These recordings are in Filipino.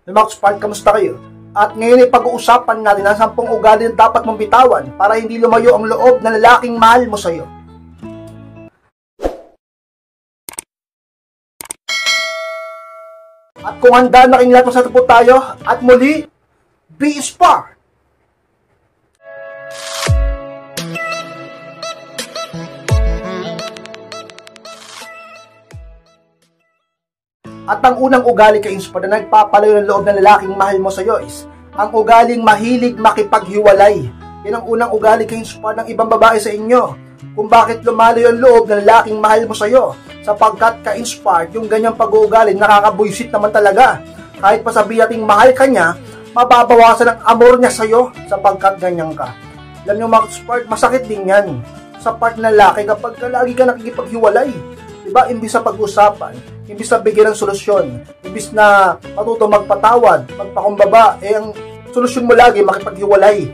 Max Part, kamusta kayo? At ngayon ay pag-uusapan natin ang 10 ugali na dapat mong bitawan para hindi lumayo ang loob ng lalaking mahal mo sa'yo. At kung handa na kayong lahat, masata po tayo at muli, be inspired! At ang unang ugali kay inspire na nagpapalayo ng loob ng lalaking mahal mo sa iyo is ang ugaling mahilig makipaghiwalay. Yan ang unang ugali kay inspire ng ibang babae sa inyo. Kung bakit lumalayo ang loob ng lalaking mahal mo sa iyo, sapagkat ka-inspired yung ganyang pag-uugali nakakabuysit naman talaga. Kahit pa sabihin nating mahal ka niya, mababawasan ang amor niya sa iyo sapagkat ganyan ka. Alam niyo mga inspired, masakit din yan sa part ng lalaki kapag lagi ka nakikipaghiwalay. Diba? Imbis sa pag-usapan, imbis na bigyan ng solusyon, imbis na matuto magpatawad, magpakumbaba, ang solusyon mo lagi makipaghiwalay.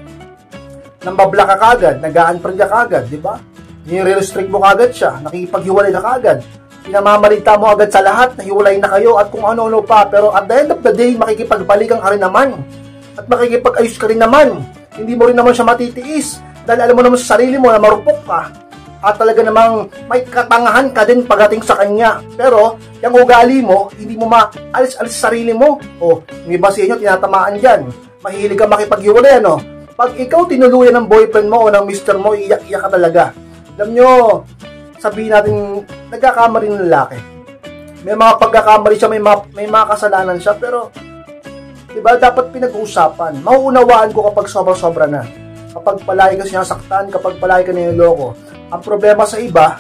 Nambabla ka kagad, nag-a-unfriend ka kagad, diba? Nire-restrict mo kagad siya, nakikipaghiwalay ka kagad. Pinamamalita mo agad sa lahat, nahiwalay na kayo at kung ano-ano pa, pero at the end of the day, makikipagbalikan ka rin naman. At makikipag-ayos ka rin naman. Hindi mo rin naman siya matitiis dahil alam mo naman sa sarili mo na marupok ka. At talaga namang may katangahan ka din pagdating sa kanya. Pero, yung ugali mo, hindi mo maalis-alis sa sarili mo. O, yung iba sa inyo, tinatamaan dyan. Mahilig ka makipaghiwalay, ano? Pag ikaw tinuluyan ng boyfriend mo o ng mister mo, iyak-iyak ka talaga. Alam nyo, sabihin natin, nagkakamali ng lalaki. May mga pagkakamali siya, may mga kasalanan siya, pero, diba, dapat pinag-uusapan. Mauunawaan ko kapag sobra-sobra na. Kapag palagi ka siya nasaktan, kapag palagi ka niloloko. Ang problema sa iba,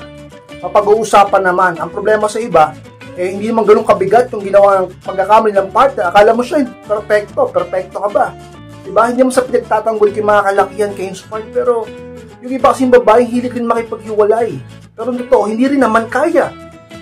mapag-uusapan naman. Ang problema sa iba, hindi naman ganun kabigat yung ginawa ng pagkakamali ng partner. Akala mo siya, perfecto ka ba? Diba? Hindi mo sa pinagtatanggol kay mga kalakihan, kay inspired, pero yung iba kasing babae, hilig rin makipaghiwalay. Pero totoo, hindi rin naman kaya.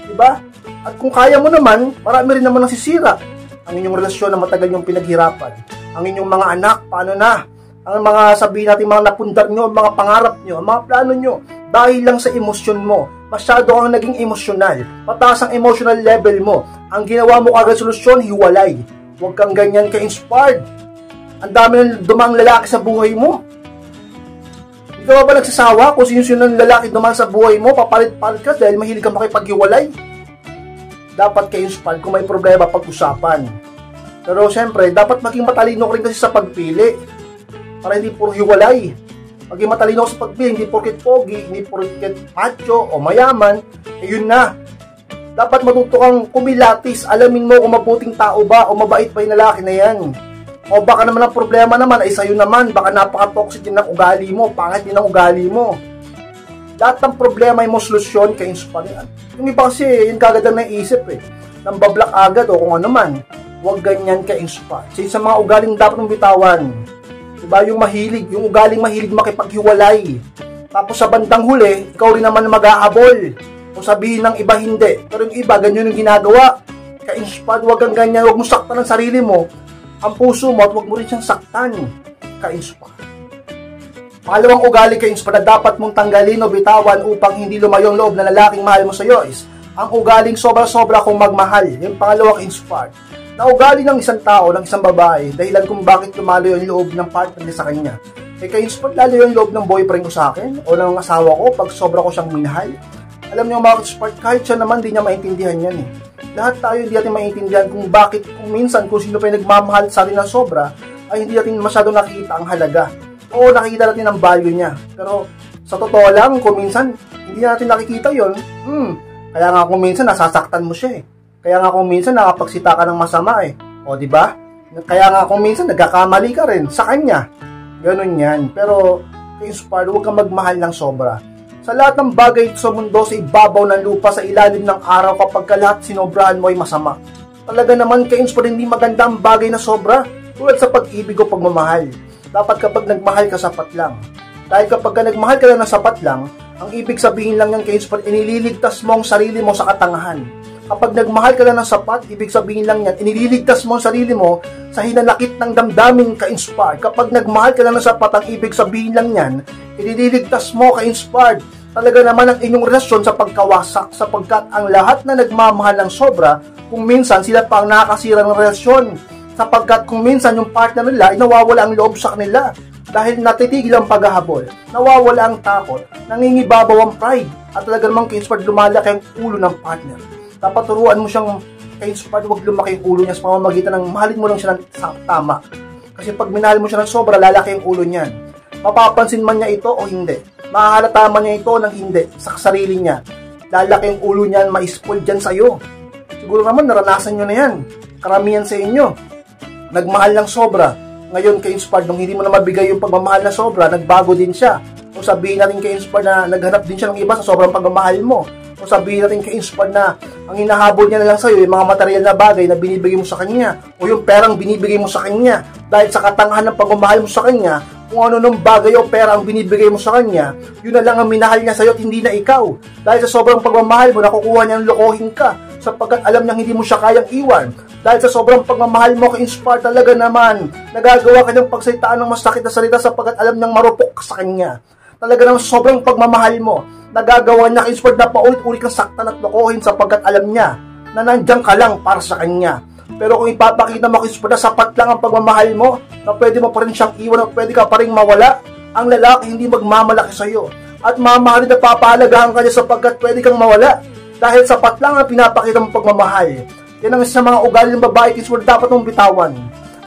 Diba? At kung kaya mo naman, marami rin naman nasisira. Ang inyong relasyon na matagal yung pinaghirapan. Ang inyong mga anak, paano na? Ang mga sabihin natin, mga napundar nyo, mga pangarap nyo, mga plano nyo, dahil lang sa emosyon mo, masyado kang naging emosyonal, mataas ang emotional level mo, ang ginawa mo kagad solusyon, hiwalay. Huwag kang ganyan ka-inspired. Ang dami ng dumang lalaki sa buhay mo. Hindi ka ba nagsasawa kung sino-sino ng lalaki dumang sa buhay mo, papalit-palit ka dahil mahilig ka makipaghiwalay? Dapat ka-inspired kung may problema pag-usapan. Pero siyempre, dapat maging matalino ka rin kasi sa pagpili. Para hindi puro hiwalay. Maging matalino sa pagpili, hindi porket pogi, hindi porket macho o mayaman, yun na. Dapat matuto kang kumilatis, alamin mo kung mabuting tao ba o mabait ba yung lalaki na yan. O baka naman ang problema naman ay sa'yo naman, baka napaka-toxic din ng ugali mo, pangit din ang ugali mo. Lahat ng problema ay mo solusyon kay inspire. Yung iba kasi, yun kagad ang naisip nang bablak agad o kung ano man. Huwag ganyan kay inspire. Sa mga ugaling dapat mong bitawan. Diba, yung mahilig, yung ugaling mahilig makipaghiwalay. Tapos sa bandang huli, ikaw rin naman mag-ahabol. O sabihin ng iba hindi. Pero yung iba, ganyan yung ginagawa. Ka-inspired, huwag kang ganyan. Huwag mo saktan ang sarili mo, ang puso mo, at huwag mo rin siyang saktan. Ka-inspired. Pangalawang ugali ka-inspired na dapat mong tanggalin o bitawan upang hindi lumayo ang loob na lalaking mahal mo sa iyo is ang ugaling sobra-sobra kung magmahal. Yung pangalawang inspired. Na ugali ng isang tao, ng isang babae, dahilan kung bakit lumalayo ang loob ng partner niya sa kanya. Ka-inspired, lalo yung loob ng boyfriend ko sa akin o ng asawa ko pag sobra ko siyang minahal. Alam niyo mga ka-inspired, kahit siya naman di niya maintindihan yan Lahat tayo hindi natin maintindihan kung bakit, kung minsan, kung sino pa yung nagmamahal sa atin ng sobra, ay hindi natin masyado nakikita ang halaga. Oo, nakikita natin ang value niya. Pero sa totoo lang, kung minsan, hindi natin nakikita yon. Kaya nga kung minsan, nasasaktan mo siya Kaya nga kung minsan nakapagsita ka ng masama O, di ba? Kaya nga kung minsan nagkakamali ka rin sa kanya. Ganun yan. Pero, inspired, huwag kang magmahal ng sobra. Sa lahat ng bagay sa mundo, sa ibabaw ng lupa, sa ilalim ng araw, kapag lahat sinobrahan mo ay masama. Talaga naman, ka-inspired, hindi maganda ang bagay na sobra. Tulad sa pag-ibig o pagmamahal. Dapat kapag nagmahal ka, sapat lang. Dahil kapag nagmahal ka lang ng sapat lang, ang ibig sabihin lang yan, ka-inspired, iniligtas mo ang sarili mo sa katangahan. Kapag nagmahal ka lang ng sapat, ibig sabihin lang yan, iniligtas mo ang sarili mo sa hinanakit ng damdamin ka-inspired. Kapag nagmahal ka lang ng sapat, ang ibig sabihin lang yan, iniligtas mo ka-inspired. Talaga naman ang inyong relasyon sa pagkawasak sapagkat ang lahat na nagmamahal ng sobra, kung minsan sila pa ang nakakasira ng relasyon. Sapagkat kung minsan yung partner nila ay nawawala ang loob sa kanila dahil natitigil ang paghahabol, nawawala ang takot, nangingibabaw ang pride, at talaga namang ka-inspired lumalaki ang ulo ng partner. Dapat turuan mo siyang ka-inspired, huwag lumaki ang ulo niya sa pamamagitan ng mahalin mo lang siya ng tama. Kasi pag minahal mo siya ng sobra, lalaki ang ulo niyan. Mapapansin man niya ito o hindi, mahahalata man niya ito ng hindi sa sarili niya, lalaki ang ulo niyan, ma-spoil dyan sa'yo. Siguro naman naranasan nyo na yan, karamihan sa inyo, nagmahal ng sobra. Ngayon ka-inspired, nung hindi mo na mabigay yung pagmamahal na sobra, nagbago din siya. O sabihin natin ka-inspired na naghanap din siya ng iba sa sobrang pagmamahal mo. O sabihin natin ka-inspired na ang hinahabol niya na lang sa'yo, yung mga material na bagay na binibigay mo sa kanya, o yung perang binibigay mo sa kanya, dahil sa katangahan ng pagmamahal mo sa kanya, kung ano nung bagay o pera ang binibigay mo sa kanya, yun na lang ang minahal niya sa'yo at hindi na ikaw. Dahil sa sobrang pagmamahal mo, nakukuha niya ng lokohin ka, sapagkat alam niyang hindi mo siya kayang iwan. Dahil sa sobrang pagmamahal mo, ka-inspire talaga naman, nagagawa ka niyang pagsalitaan ng masakit na salita sapagkat alam niyang marupok ka sa kanya. Talaga ng sobrang pagmamahal mo, nagagawa niya, ka-inspire, na paulit-ulit kang saktan at lokohin sapagkat alam niya na nandiyan ka lang para sa kanya. Pero kung ipapakita mo, ka-inspire, na sapat lang ang pagmamahal mo, na pwede mo pa rin siyang iwan, na pwede ka pa rin mawala, ang lalaki hindi magmamalaki sa'yo. At mamahalin na papahalagahan ka niya sapagkat pwede kang mawala. Dahil sapat lang ang pinapakita mong pagmamahal. Yan ang isa mga ugali ng babae, ka-inspire, dapat mong bitawan.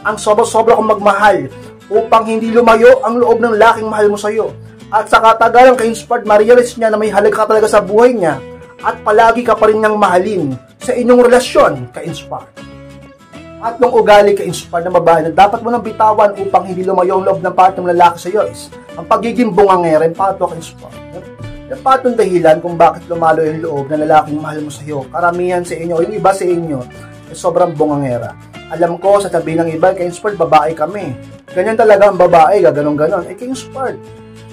Ang sobra-sobra kong magmahal upang hindi lumayo ang loob ng laking mahal mo sa'yo. At sa katagalan, ka-inspired, ma-realize niya na may halaga ka talaga sa buhay niya at palagi ka pa rin niyang mahalin sa inyong relasyon, ka-inspired. At nung ugali, ka-inspired, na babae na dapat mo nang bitawan upang hindi lumayo ang loob ng part ng lalaki sa iyo is ang pagiging bungangera. Yung pato, ka-inspired. Yung patong dahilan kung bakit lumalo yung loob ng lalaking mahal mo sa iyo. Karamihan sa inyo, o yung iba sa inyo, ay sobrang bungangera. Alam ko, sa tabi ng iba, ka-inspired, babae kami. Ganyan talaga ang babae, ganon-ganon. Ka-inspired.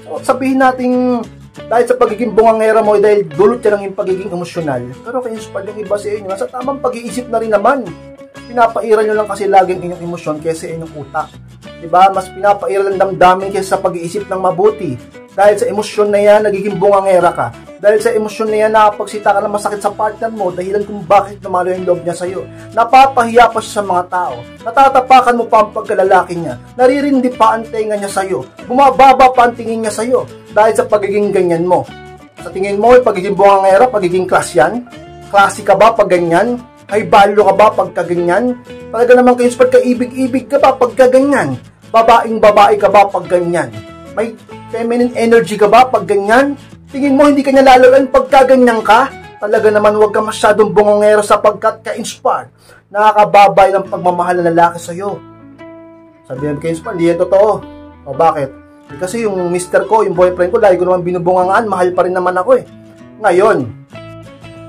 So, sabihin natin, dahil sa pagiging bungangera mo, dahil dulot yan ng pagiging emosyonal. Pero ka-inspired yung iba sa inyo, nasa tamang pag-iisip na rin naman. Pinapairal nyo lang kasi laging inyong emosyon kaysa inyong utak. Diba? Mas pinapairal ang damdamin kaysa sa pag-iisip ng mabuti. Dahil sa emosyon na yan, nagiging bungangera ka. Dahil sa emosyon na yan, nakapagsita ka ng masakit sa partner mo, dahilan kung bakit lumalo yung loob niya sa'yo. Napapahiya pa siya sa mga tao. Natatapakan mo pa ang pagkalalaki niya. Naririndi pa ang tenga niya sa'yo. Bumababa pa ang tingin niya sa'yo. Dahil sa pagiging ganyan mo. Sa tingin mo, pagiging bungangera, pagiging class yan? Klase ka ba pag ganyan? High value ka ba pagka ganyan? Talaga naman ka-inspired, kaibig-ibig ka ba pagka ganyan? Babaeng babae ka ba pag ganyan? May feminine energy ka ba pag ganyan? Tingin mo hindi ka niya lalalan pagka ganyan ka? Talaga naman huwag ka masyadong bungangero sapagkat ka-inspired. Nakakababay ng pagmamahal ng lalaki sa'yo. Sabihan ka-inspired, hindi yan totoo. O bakit? Kasi yung mister ko, yung boyfriend ko, lagi ko naman binubungangaan, mahal pa rin naman ako eh. Ngayon,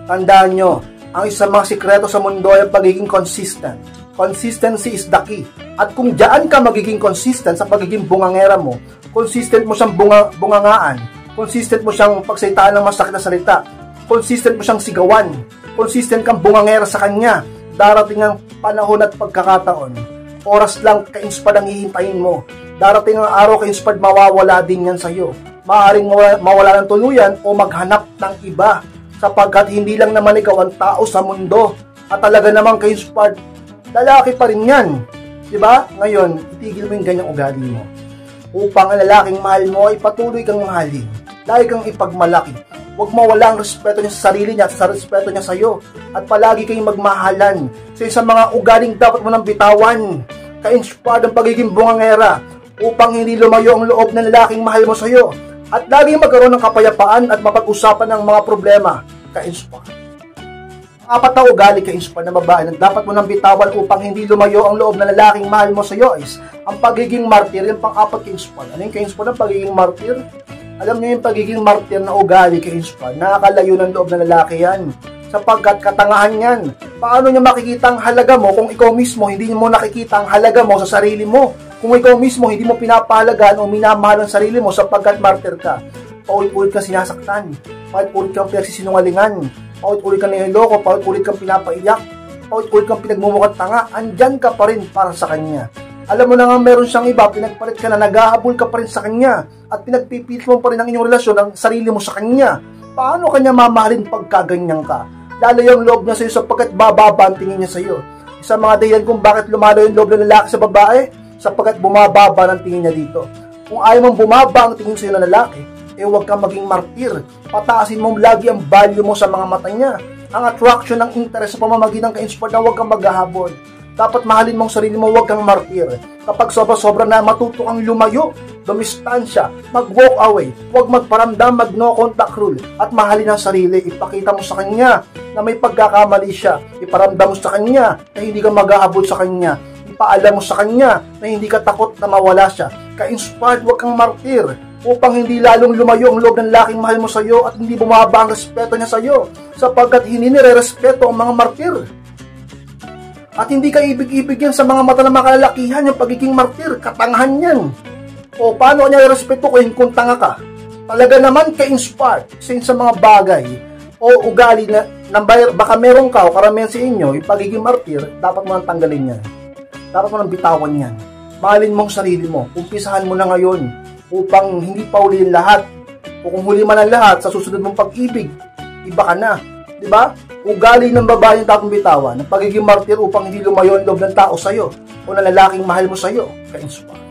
tandaan nyo, ang isang mga sikreto sa mundo ay ang pagiging consistent. Consistency is the key. At kung diyan ka magiging consistent sa pagiging bungangera mo, consistent mo siyang bungangaan, consistent mo siyang pagsalitaan ng masakit na salita, consistent mo siyang sigawan, consistent kang bungangera sa kanya, darating ang panahon at pagkakataon. Oras lang ka-inspired ang hihintayin mo. Darating ang araw ka-inspired, mawawala din yan sa'yo. Maaaring mawala ng tuluyan o maghanap ng iba sapagkat hindi lang naman ikaw ang tao sa mundo at talaga namang ka-inspired, lalaki pa rin yan. Diba? Ngayon, itigil mo yung ganyang ugali mo. Upang ang lalaking mahal mo ay patuloy kang mahalin. Lagi kang ipagmalaki. Huwag mawala ang respeto niya sa sarili niya at sa respeto niya sa iyo. At palagi kayong magmahalan sa isang mga ugaling dapat mo nang bitawan. Ka-inspired ang pagiging bungangera upang hindi lumayo ang loob ng lalaking mahal mo sa iyo. At laging magkaroon ng kapayapaan at mapag-usapan ng mga problema. Ka-inspired. Apat na ugali, ka-inspired, na babae na dapat mo nang bitawan upang hindi lumayo ang loob ng lalaking mahal mo sa iyo is ang pagiging martir. Yung pang-apat, ka-inspired. Ano yung ka-inspired ng pagiging martir? Alam niyo yung pagiging martir na ugali, ka-inspired, nakakalayo ng loob ng lalaki yan. Sapagkat katangahan yan. Paano niya makikita ang halaga mo kung ikaw mismo hindi mo nakikita ang halaga mo sa sarili mo? Kung ikaw mismo hindi mo pinapahalagaan o minamahal ang sarili mo sapagkat martir ka. Paulit-ulit kang sinasaktan. Paulit-ulit kang pinagsisinungalingan. Paulit-ulit kang niloloko. Paulit-ulit kang pinapaiyak. Paulit-ulit kang pinagmumukhang tanga. Andyan ka pa rin para sa kanya. Alam mo na nga meron siyang iba, pinagpalit ka na, naghahabol ka pa rin sa kanya. At pinagpipilit mo pa rin ang inyong relasyon, ang sarili mo sa kanya. Paano kanya mamahalin pagkaganyan ka? Lalo yung loob niya sa iyo sapagkat bababa ang tingin niya sa iyo. Sa mga dahilan kung bakit lumalayo yung loob ng lalaki sa babae, sapagkat bumababa ng tingin niya dito. Kung ayaw mong bumaba ang tingin sa'yo ng lalaki, huwag kang maging martir. Pataasin mo lagi ang value mo sa mga mata niya. Ang attraction ng interest sa pamamagitan ng ka-inspired na huwag kang maghahabol. Dapat mahalin mong sarili mo, huwag kang martir. Kapag sobra-sobra na, matuto kang lumayo, dumistansya, mag-walk away, huwag magparamdam, mag-no contact rule, at mahalin ang sarili. Ipakita mo sa kanya na may pagkakamali siya. Iparamdam mo sa kanya na hindi ka maghahabol sa kanya. Ipaalam mo sa kanya na hindi ka takot na mawala siya. Ka-inspired, huwag kang martir upang hindi lalong lumayo ang loob ng laking mahal mo sa iyo at hindi bumaba ang respeto niya sa iyo, sapagkat hindi nire-respeto ang mga martir. At hindi ka ibig-ibig yan sa mga mata ng mga kalalakihan, yung pagiging martir, katangahan yan. O paano niya i-respeto kung tanga ka? Talaga naman ka-inspired sa mga bagay o ugali na baka meron ka o karamihan sa inyo, yung pagiging martir, dapat mo nang tanggalin yan. Dapat mo nang bitawan yan. Mahalin mong sarili mo. Umpisahan mo na ngayon upang hindi pa ulihin lahat. O kung huli man ang lahat, sa susunod mong pag-ibig, iba ka na. Diba? Ugali ng babae yung tapong bitawan, ng pagiging martir upang hindi lumayo ang loob ng tao sa'yo o ng lalaking mahal mo sa'yo, ka-inspire.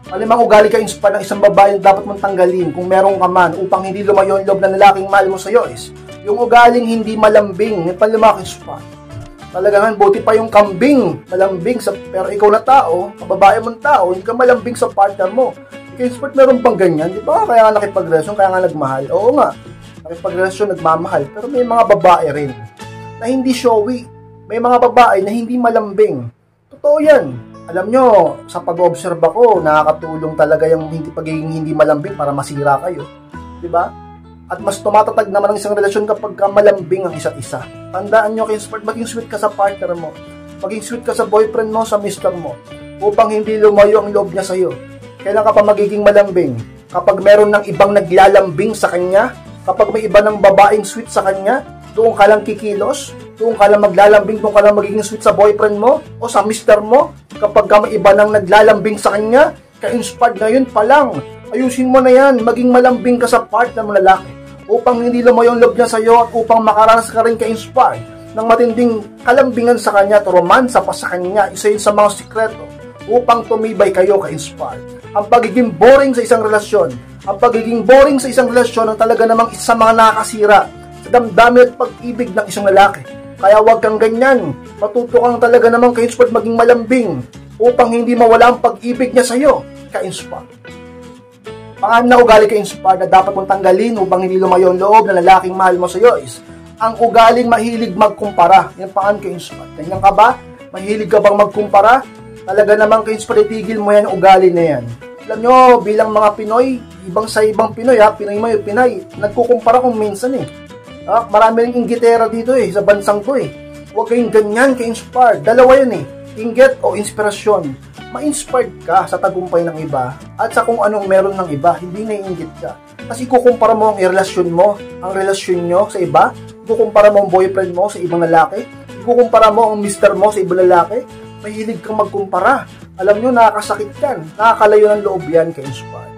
Malimang ugali ka-inspire ng isang babae yung dapat mong tanggalin kung meron ka man upang hindi lumayo ang loob ng lalaking mahal mo sa'yo is yung ugaling hindi malambing, yung panlima ka-inspire. Talagang buti pa yung kambing, malambing sa, pero ikaw na tao, babae mong tao, hindi ka malambing sa partner mo. Ka-inspire, meron bang ganyan? Di ba? Kaya nga nakipagrelasyon, kaya nga nagmahal. Oo nga. Nakipagrelasyon, nagmamahal, pero may mga babae rin na hindi showy. May mga babae na hindi malambing. Totoo yan. Alam nyo, sa pag-observe ako, nakakatulong talaga yung pagiging hindi malambing para masira kayo. Diba? At mas tumatatag naman ang isang relasyon kapag malambing ang isa't isa. Tandaan nyo, maging sweet ka sa partner mo. Maging sweet ka sa boyfriend mo, sa mister mo, upang hindi lumayo ang loob niya sa'yo. Kailan ka pa magiging malambing? Kapag meron ng ibang naglalambing sa kanya, kapag may iba ng babaeng sweet sa kanya, doon ka lang kikilos, doon ka lang maglalambing, doon ka lang magiging sweet sa boyfriend mo o sa mister mo. Kapag may iba nang naglalambing sa kanya, ka-inspired ngayon pa lang. Ayusin mo na yan, maging malambing ka sa partner mo lalaki upang hindi lumayo ang loob niya sa iyo at upang makaranas ka rin ka-inspired ng matinding kalambingan sa kanya at romansa pa sa kanya. Isa yun sa mga sikreto upang tumibay kayo ka-inspired. Ang pagiging boring sa isang relasyon, ang pagiging boring sa isang relasyon ang talaga namang isa sa mga nakakasira sa damdamin at pag-ibig ng isang lalaki. Kaya huwag kang ganyan. Matuto kang talaga namang ka-inspired maging malambing upang hindi mawala ang pag-ibig niya sa iyo, ka-inspired. Pangalan na ugali ka-inspired na dapat mong tanggalin upang hindi lumayo ang loob ng lalaking mahal mo sa iyo is ang ugaling mahilig magkumpara. Yan pangalan ka-inspired. Ganyan ka ba? Mahilig ka bang magkumpara? Talaga namang ka-inspired, itigil mo yan, ugali na yan. Alam nyo, bilang mga Pinoy, ibang sa ibang Pinoy Pinoy mo yung Pinay, nagkukumpara kung minsan marami rin inggitera dito sa bansang ko Huwag kayong ganyan ka-inspired. Dalawa yun inggit o inspirasyon. Ma-inspired ka sa tagumpay ng iba at sa kung anong meron ng iba, hindi naiinggit ka. Kasi kukumpara mo ang relasyon mo, ang relasyon nyo sa iba, kukumpara mo ang boyfriend mo sa ibang lalaki, kukumpara mo ang mister mo sa ibang lalaki, mahilig kang magkumpara. Alam nyo, nakakasakit yan. Nakakalayo ng loob yan ka-inspired.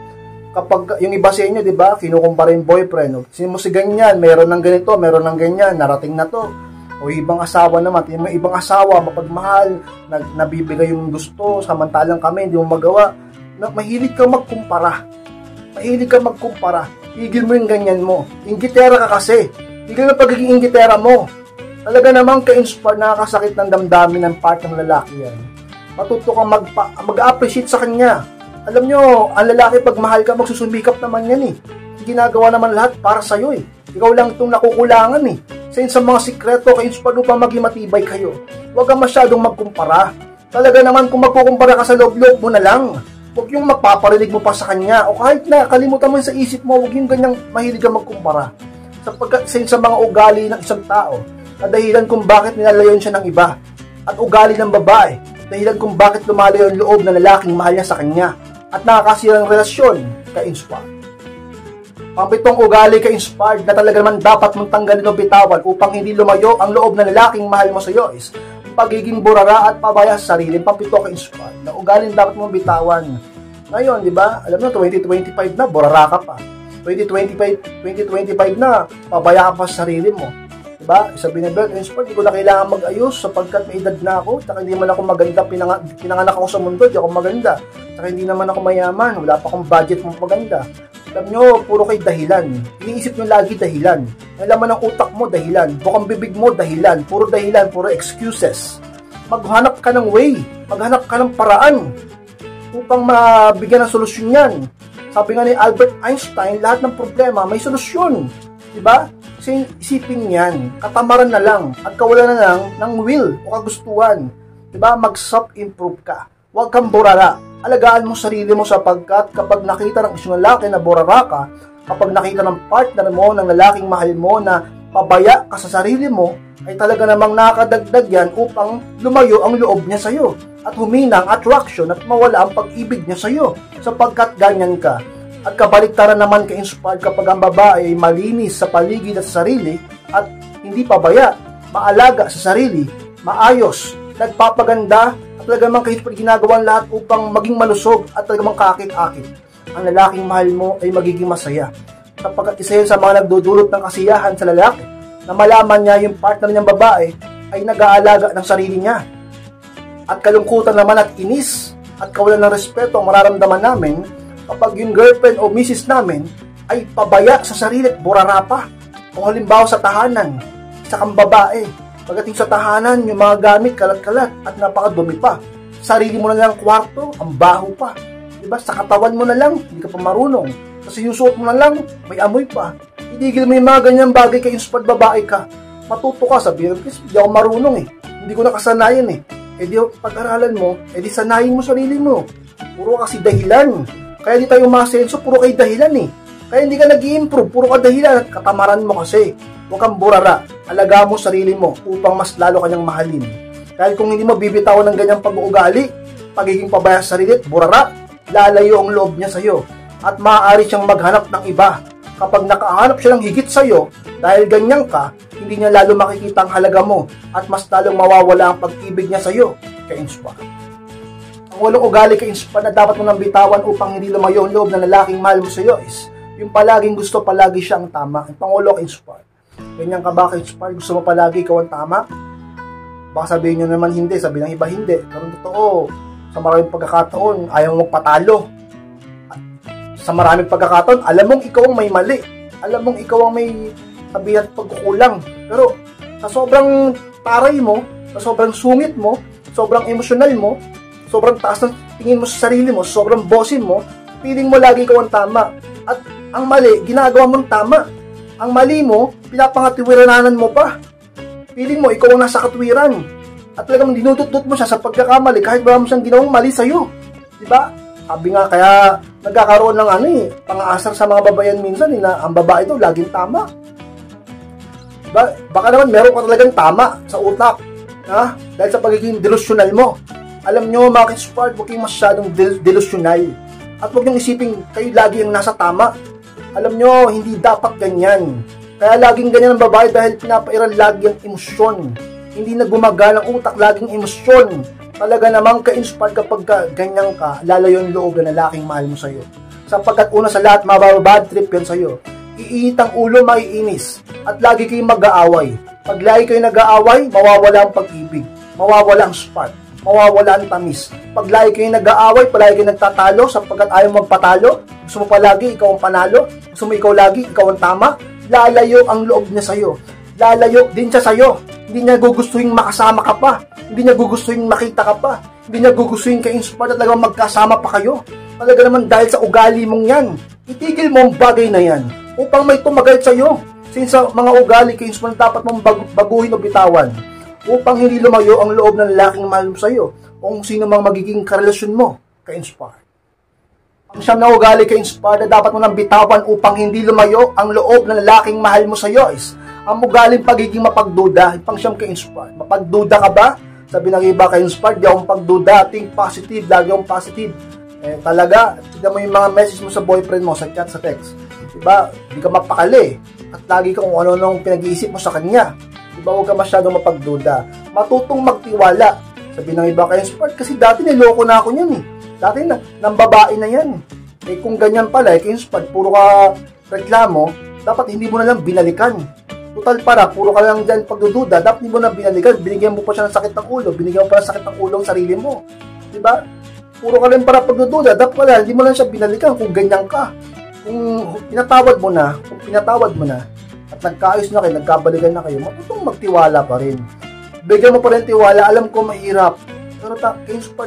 Kapag yung iba sa inyo, di ba, kinukumpara yung boyfriend. Sino mo si ganyan, meron ng ganito, meron ng ganyan, narating na to. O ibang asawa naman, may ibang asawa, mapagmahal, nabibigay yung gusto, samantalang kami, hindi mo magawa. Mahilig kang magkumpara. Mahilig kang magkumpara. Tigil mo yung ganyan mo. Inggitera ka kasi. Tigil na pagiging inggitera mo. Talaga namang ka-inspire, nakakasakit ng damdamin ng part ng lalaki yan. Matuto kang mag-appreciate sa kanya. Alam nyo, ang lalaki pag mahal ka, magsusumikap naman yan Ginagawa naman lahat para sa'yo Ikaw lang itong nakukulangan Sa mga sikreto, ka-inspire upang maging matibay kayo. Huwag kang masyadong magkumpara. Talaga naman kung magkukumpara ka sa loob-loob mo na lang. Huwag yung magpaparinig mo pa sa kanya. O kahit na, kalimutan mo sa isip mo, huwag yung ganyang mahilig kang magkumpara. Sapagkat sa mga ugali ng isang tao, na dahilan kung bakit nilalayon siya ng iba. At ugali ng babae, dahilan kung bakit lumalayo ang loob ng lalaking mahal niya sa kanya. At nakakasira ng relasyon, ka-inspire. Pang-pitong ugali ka-inspired na talaga naman dapat mong tanggalin o bitawan upang hindi lumayo ang loob ng lalaking mahal mo sa iyo is pagiging burara at pabaya sa sarili. Pang-pito ka-inspired na ugali dapat mong bitawan. Ngayon, di ba? Alam mo, 2025 na, burara ka pa. 2025 na, pabaya ka pa sa sarili mo. Diba? Sabihin na, Ka-inspired, di ko na kailangan mag-ayos sapagkat may edad na ako, tsaka hindi man ako maganda, pinanganak ako sa mundo, di ako maganda. Tsaka hindi naman ako mayaman, wala pa akong budget mo maganda. Alam nyo, puro kayo dahilan. Iniisip nyo lagi dahilan. Ang laman ng utak mo, dahilan. Bukang bibig mo, dahilan. Puro excuses. Maghanap ka ng way. Maghanap ka ng paraan upang mabigyan ng solusyon yan. Sabi nga ni Albert Einstein, lahat ng problema may solusyon. Diba? Kasi isipin yan, katamaran na lang at kawalan na lang ng will o kagustuhan. Diba? Mag-self-improve ka. Huwag kang burara. Alagaan mo sarili mo sapagkat kapag nakita ng isang lalaki na burara ka, kapag nakita ng partner mo, ng lalaking mahal mo na pabaya ka sa sarili mo, ay talaga namang nakakadagdag yan upang lumayo ang loob niya sa'yo at humina ang attraction at mawala ang pag-ibig niya sa'yo sapagkat ganyan ka. At kabaliktaran naman ka-inspired kapag ang babae ay malinis sa paligid at sa sarili at hindi pabaya, maalaga sa sarili, maayos, nagpapaganda at talaga namang ka-inspired ginagawa lahat upang maging malusog at talaga namang kaakit-akit. Ang lalaking mahal mo ay magiging masaya sapagkat isa yun sa mga nagdudulot ng kasiyahan sa lalaki na malaman niya yung partner niyang babae ay nag-aalaga ng sarili niya. At kalungkutan naman at inis at kawalan ng respeto ang mararamdaman namin kapag yung girlfriend o misis namin ay pabaya sa sarili at burara pa. O halimbawa sa tahanan, isa kang babae, pagdating sa tahanan, yung mga gamit kalat-kalat at napakadumi pa. Sarili mo na lang kwarto, ang baho pa. Diba? Sa katawan mo na lang, hindi ka pa marunong. Kasi yung suot mo na lang, may amoy pa. Itigil mo yung mga ganyang bagay kay inspired babae ka. Matuto ka, sabihin, hindi ako marunong eh. Hindi ko nakasanayan eh. Eh di pag-aralan mo, eh di sanayin mo sarili mo. Puro kasi dahilan. Kaya di tayo umasenso, puro kayo dahilan eh. Kaya hindi ka nag-i-improve, puro ka dahilan at katamaran mo kasi. Huwag kang burara, alaga mo sarili mo upang mas lalo kanyang mahalin. Dahil kung hindi mo bibitawan ng ganyang pag-uugali, pagiging pabaya sa sarili at burara, lalayo ang loob niya sa'yo. At maaari siyang maghanap ng iba. Kapag nakahanap siya ng higit sa'yo, dahil ganyan ka, hindi niya lalo makikita ang halaga mo at mas lalong mawawala ang pag-ibig niya sa'yo. Ka-inspire. Ang walong ugali ka-inspire na dapat mo nang bitawan upang hindi lumayo ang loob ng lalaking mahal mo sa'yo is yung palaging gusto palagi siya ang tama. Yung pangulo ka-inspire. Ganyan ka ba ka-inspire? Gusto mo palagi ikaw ang tama? Baka sabihin nyo naman hindi, sabihin ng iba hindi. Pero totoo, sa maraming pagkakataon, ayaw mong patalo. Sa maraming pagkakataon, alam mong ikaw ang may mali. Alam mong ikaw ang may sabihan at pagkukulang. Pero sa sobrang taray mo, sa sobrang sungit mo, sobrang emosyonal mo, sobrang taas ng tingin mo sa sarili mo, sobrang bosin mo, feeling mo lagi ikaw ang tama. At ang mali, ginagawa mong tama. Ang mali mo, pinapangatiwiranan mo pa. Feeling mo, ikaw ang nasa katwiran. At talagang dinudot-dot mo siya sa pagkakamali kahit wala mo siyang ginawang mali sa'yo. Diba? Sabi nga, kaya nagkakaroon ng pang-aasar sa mga babayan minsan na ang babae ito laging tama. Diba? Baka naman meron ka talagang tama sa utak. Ha? Dahil sa pagiging delusional mo. Alam nyo, mga ka-inspired, huwag kayong masyadong delusional. At huwag nyo isipin kayo lagi ang nasa tama. Alam nyo, hindi dapat ganyan. Kaya laging ganyan ang babae dahil pinapairan lagi ang emosyon. Hindi na gumagana ang utak, laging emosyon. Talaga namang ka-inspired kapag ganyan ka, lalayo yung loob na lalaking mahal mo sa'yo. Sapagkat una sa lahat, mababad trip yan sa'yo. Iinit ang ulo, maiinis. At lagi kayong mag-aaway. Pag lagi kayo nag-aaway, mawawala ang pag-ibig. Mawawala ang spark. Mawawala ang tamis. Pag lagi kayo nag-aaway, palagi kayo nagtatalo sapagkat ayaw magpatalo. Gusto mo palagi, ikaw ang panalo. Gusto mo ikaw lagi, ikaw ang tama. Lalayo ang loob niya sa'yo. Lalayo din siya sa'yo. Hindi niya gugustuhin makasama ka pa. Hindi niya gugustuhin makita ka pa. Hindi niya gugustuhin ka-inspire at talagang magkasama pa kayo. Talaga naman dahil sa ugali mong yan. Itigil mo ang bagay na yan upang may tumagal sa'yo. Since sa mga ugali ka-inspire dapat mong baguhin o bitawan upang hindi lumayo ang loob ng lalaking mahal mo sa'yo o kung sino mang magiging karelasyon mo ka-inspire. Ang siyam na ugali ka-inspire na dapat mo nang bitawan upang hindi lumayo ang loob ng lalaking mahal mo sa'yo is ang ugaling pagiging mapagduda. Pang siyam ka-inspire. Mapagduda ka ba? Sabi ng iba ka-inspire, di akong pagduda, think positive, lagi akong positive. Eh talaga, tignan mo yung mga message mo sa boyfriend mo, sa chat, sa text. Diba? Di ka mapakali. At lagi ka kung ano-anong pinag-iisip mo sa kanya. Diba? Huwag ka masyadong mapagduda. Matutong magtiwala. Sabi ng iba ka-inspire, kasi dati niloko na ako niyan eh. Dati na, nang babae na yan. Eh kung ganyan pala, ka-inspire, puro ka reklamo, dapat hindi mo na lang binalikan. Total para, puro ka lang dyan pagdududa, dapat hindi mo na binalikan, binigyan mo pa siya ng sakit ng ulo, binigyan mo pa ng sakit ng ulo ang sarili mo. Diba? Puro ka lang para pagdududa, dapat pala, hindi mo lang siya binalikan kung ganyan ka. Kung pinatawad mo na, at nagkaayos na kayo, nagkabalikan na kayo, matutong magtiwala pa rin. Bigyan mo pa rin tiwala, alam ko mahirap. Pero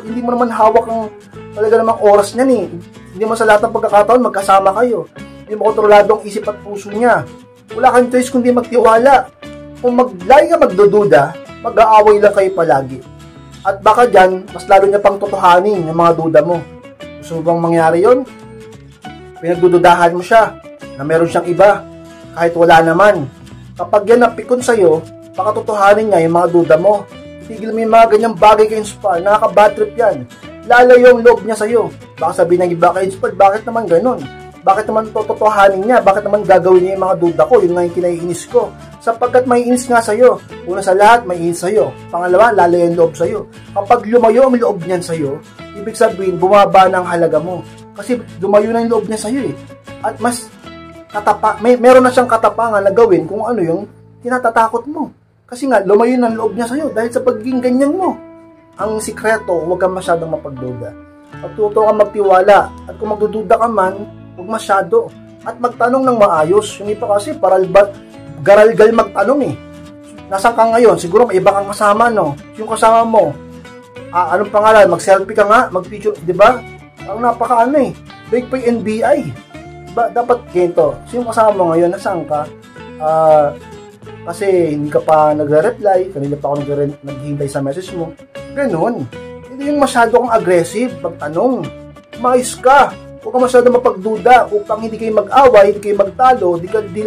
hindi mo naman hawak ang talaga namang oras niyan eh. Hindi mo sa lahat ng pagkakataon magkasama kayo. Hindi mo kontrolado ang isip at puso niya. Wala kang choice kundi magtiwala. Kung lagi ka magdududa, mag-aaway lang kayo palagi. At baka dyan, mas lalo niya pang totohanin yung mga duda mo. Gusto mo bang mangyari yon? Pinagdududahan mo siya na meron siyang iba kahit wala naman. Kapag yan napikon sa'yo, baka totohanin niya yung mga duda mo. Tigil mo yung mga ganyang bagay ka-inspire, nakaka-bad trip yan. Lalayo yung loob niya sa'yo. Baka sabihin ng iba ka-inspire, bakit naman ganun? Bakit naman totohanin niya? Bakit naman gagawin niya yung mga duda ko? Yun nga yung kinaiinis ko. Sapagkat may inis nga sa'yo. Una sa lahat, may inis sa'yo. Pangalawa, lalayo yung loob sa'yo. Kapag lumayo ang loob niyan sa'yo, ibig sabihin, bumaba na ang halaga mo. Kasi lumayo na yung loob niya sa'yo eh. At mas meron na siyang katapangan na gawin kung ano yung tinatatakot mo. Kasi nga, lumayo ng loob niya sa'yo dahil sa pagiging ganyan mo. Ang sikreto, huwag kang masyadong mapagduda. Pagtuto kang magtiwala. At kung magdududa ka man, huwag masyado. At magtanong ng maayos. Yung iba kasi, garalgal magtanong eh. Nasaan ka ngayon? Siguro may iba kang kasama, no? Yung kasama mo, anong pangalan? Mag-selfie ka nga? Mag-picture, di ba? Ang napaka-ano eh. Break pa yung NBI. Diba? Dapat ganito. Yung kasama mo ngayon, nasaan ka? Kasi hindi ka pa nagre-reply, kanina pa ako naghihintay sa message mo. Ganun. Hindi yung masyado kang aggressive, pagtanong. Mais ka. Huwag ka masyado mapagduda upang hindi kayo mag-away, hindi kayo magtalo, hindi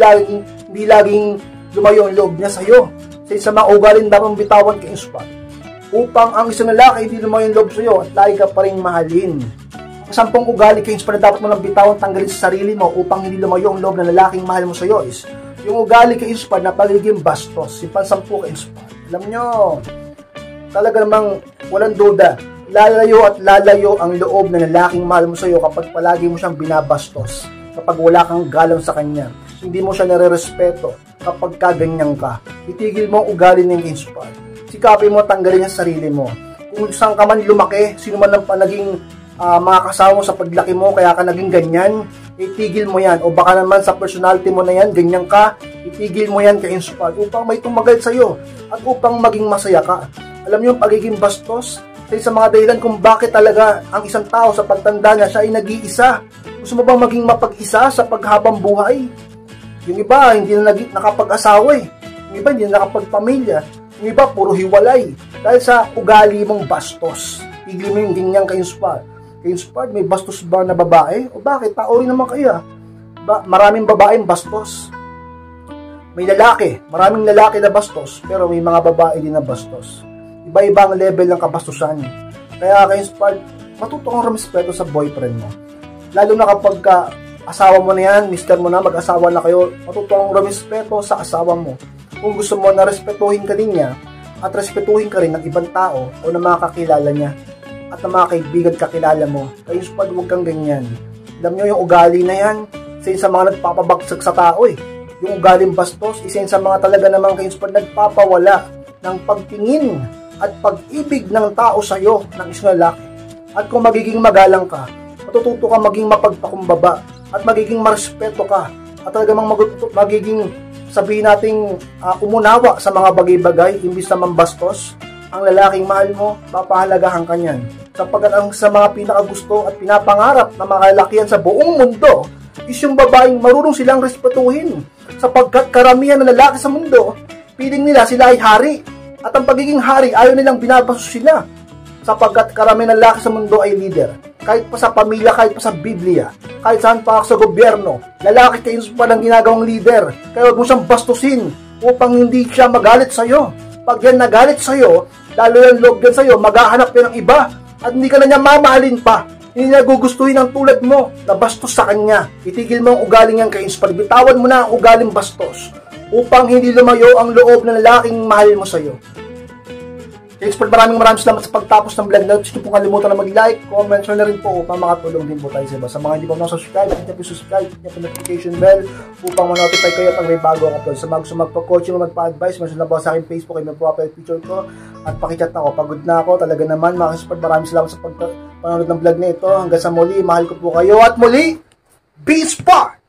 laging lumayo ang loob niya sa'yo. Sa mga ugalin dapat bitawan kay spot. Upang ang isang lalaki hindi lumayo ang loob sa'yo at lagi ka pa rin mahalin. Ang 10 ugali kay spot na dapat mo lang bitawan, tanggalin sa sarili mo upang hindi lumayo ang loob ng lalaking mahal mo sa'yo is yung ugali ka-inspire na pagiging bastos, yung pansampu ka-inspire. Alam nyo, talaga namang walang duda, lalayo at lalayo ang loob ng lalaking mahal mo sa'yo kapag palagi mo siyang binabastos, kapag wala kang galang sa kanya, hindi mo siya nare-respeto, kapag kaganyan ka, itigil mo ang ugali ng inspire. Sikapin mo, tanggalin ang sarili mo. Kung saan ka man lumaki, sino man ang naging mga kasama mo sa paglaki mo, kaya ka naging ganyan, itigil mo yan. O baka naman sa personality mo na yan, ganyan ka, itigil mo yan ka-inspire upang may tumagal sa'yo at upang maging masaya ka. Alam niyo yung pagiging bastos, sa mga dahilan kung bakit talaga ang isang tao sa pagtanda niya, siya ay nag-iisa. Gusto mo bang maging mapag-isa sa paghabang buhay? Yung iba, hindi na nakapag-asawa eh. Yung iba, hindi na nakapagpamilya. Yung iba, puro hiwalay. Dahil sa ugali mong bastos. Tigil mo yung ganyang ka-inspire. Ka-inspired, may bastos ba na babae? O bakit? Tao rin naman kayo. Maraming babaeng bastos. May lalaki. Maraming lalaki na bastos. Pero may mga babae din na bastos. Iba-ibang level ng kabastusan. Kaya ka-inspired, matuto kang respeto sa boyfriend mo. Lalo na kapag asawa mo na yan, mister mo na, mag-asawa na kayo, matuto kang respeto sa asawa mo. Kung gusto mo na respetuhin ka din niya, at respetuhin ka rin ng ibang tao o ng mga kakilala niya, at ng mga kaibigan kakilala mo, kayo pag huwag kang ganyan. Alam nyo yung ugali na yan, isa sa mga nagpapabagsak sa tao eh. Yung ugaling bastos, isa sa mga talaga namang kayo pag nagpapawala ng pagtingin at pag-ibig ng tao sa'yo, ng isang lalaki. At kung magiging magalang ka, matututo ka maging mapagpakumbaba at magiging marespeto ka at talagang magiging sabihin nating umunawa sa mga bagay-bagay imbis na mambastos. Ang lalaking mahal mo, papahalagahan ka niyan. Sapagkat ang sa mga pinakagusto at pinapangarap na makalakihan sa buong mundo is yung babaeng marunong silang respetuhin. Sapagkat karamihan ng lalaki sa mundo, piling nila sila ay hari. At ang pagiging hari, ayaw nilang binabasos sila. Sapagkat karamihan ng lalaki sa mundo ay leader. Kahit pa sa pamilya, kahit pa sa Biblia, kahit saan pa sa gobyerno, lalaki kayo pa ng ginagawang leader. Kaya huwag mo siyang bastusin upang hindi siya magalit sa'yo. Pag yan nagalit sa'yo, lalo yung loob yan sa'yo, maghahanap yan ng iba. At hindi ka na niya mamahalin pa. Hindi niya gugustuhin ang tulad mo na bastos sa kanya. Itigil mo ang ugaling yan ka-inspire. Bitawan mo na ang ugaling bastos upang hindi lumayo ang loob ng lalaking mahal mo sa'yo. Expert, maraming salamat sa pagtapos ng vlog na. Huwag niyo pong kalimutan na mag-like, comment, share na rin po upang makatulong din po tayo sa iba. Sa mga hindi pa subscribe, hit niyo po subscribe, hit niyo po notification bell upang ma-notify kayo pag may bago ang upload. Sa mga gusto magpa-coaching o magpa-advise, mention na po sa akin Facebook ay may profile picture ko at pakichat na ako. Pagod na ako, talaga naman mga expert, maraming salamat sa panonood ng vlog na ito. Hanggang sa muli, mahal ko po kayo at muli, be smart!